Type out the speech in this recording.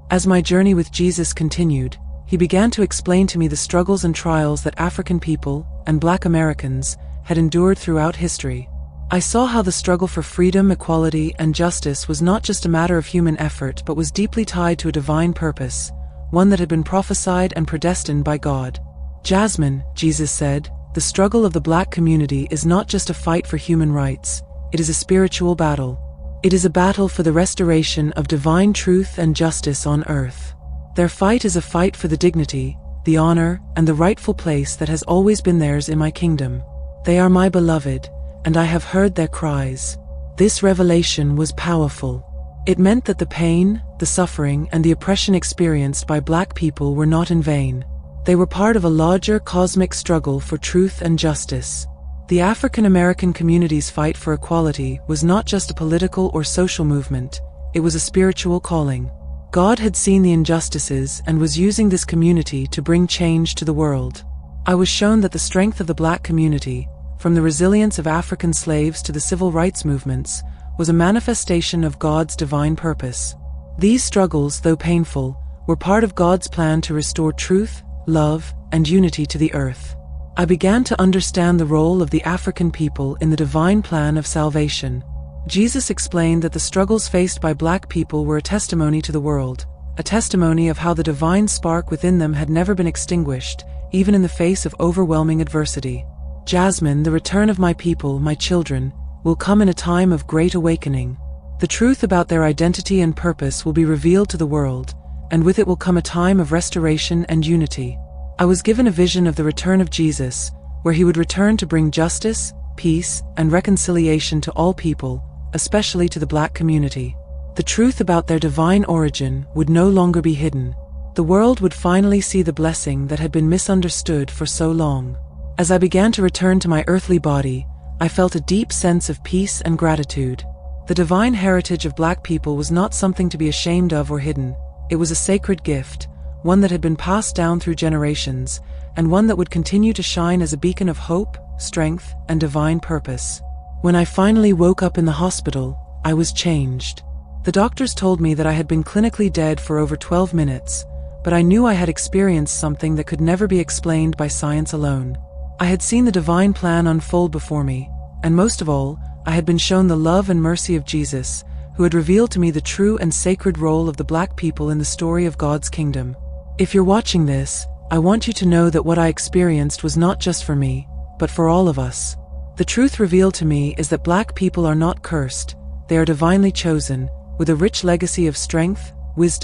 As my journey with Jesus continued, he began to explain to me the struggles and trials that African people, and Black Americans, had endured throughout history. I saw how the struggle for freedom, equality, and justice was not just a matter of human effort but was deeply tied to a divine purpose, one that had been prophesied and predestined by God. Jasmine, Jesus said, the struggle of the Black community is not just a fight for human rights, it is a spiritual battle. It is a battle for the restoration of divine truth and justice on earth. Their fight is a fight for the dignity, the honor, and the rightful place that has always been theirs in my kingdom. They are my beloved, and I have heard their cries. This revelation was powerful. It meant that the pain, the suffering, and the oppression experienced by Black people were not in vain. They were part of a larger cosmic struggle for truth and justice. The African American community's fight for equality was not just a political or social movement, it was a spiritual calling. God had seen the injustices and was using this community to bring change to the world. I was shown that the strength of the Black community, from the resilience of African slaves to the civil rights movements, was a manifestation of God's divine purpose. These struggles, though painful, were part of God's plan to restore truth, love, and unity to the earth. I began to understand the role of the African people in the divine plan of salvation. Jesus explained that the struggles faced by Black people were a testimony to the world, a testimony of how the divine spark within them had never been extinguished, even in the face of overwhelming adversity. Jasmine, the return of my people, my children, will come in a time of great awakening. The truth about their identity and purpose will be revealed to the world, and with it will come a time of restoration and unity. I was given a vision of the return of Jesus, where he would return to bring justice, peace, and reconciliation to all people, especially to the Black community. The truth about their divine origin would no longer be hidden. The world would finally see the blessing that had been misunderstood for so long. As I began to return to my earthly body, I felt a deep sense of peace and gratitude. The divine heritage of Black people was not something to be ashamed of or hidden. It was a sacred gift, one that had been passed down through generations, and one that would continue to shine as a beacon of hope, strength, and divine purpose. When I finally woke up in the hospital, I was changed. The doctors told me that I had been clinically dead for over 12 minutes, but I knew I had experienced something that could never be explained by science alone. I had seen the divine plan unfold before me, and most of all, I had been shown the love and mercy of Jesus, who had revealed to me the true and sacred role of the Black people in the story of God's kingdom. If you're watching this, I want you to know that what I experienced was not just for me, but for all of us. The truth revealed to me is that Black people are not cursed, they are divinely chosen, with a rich legacy of strength, wisdom,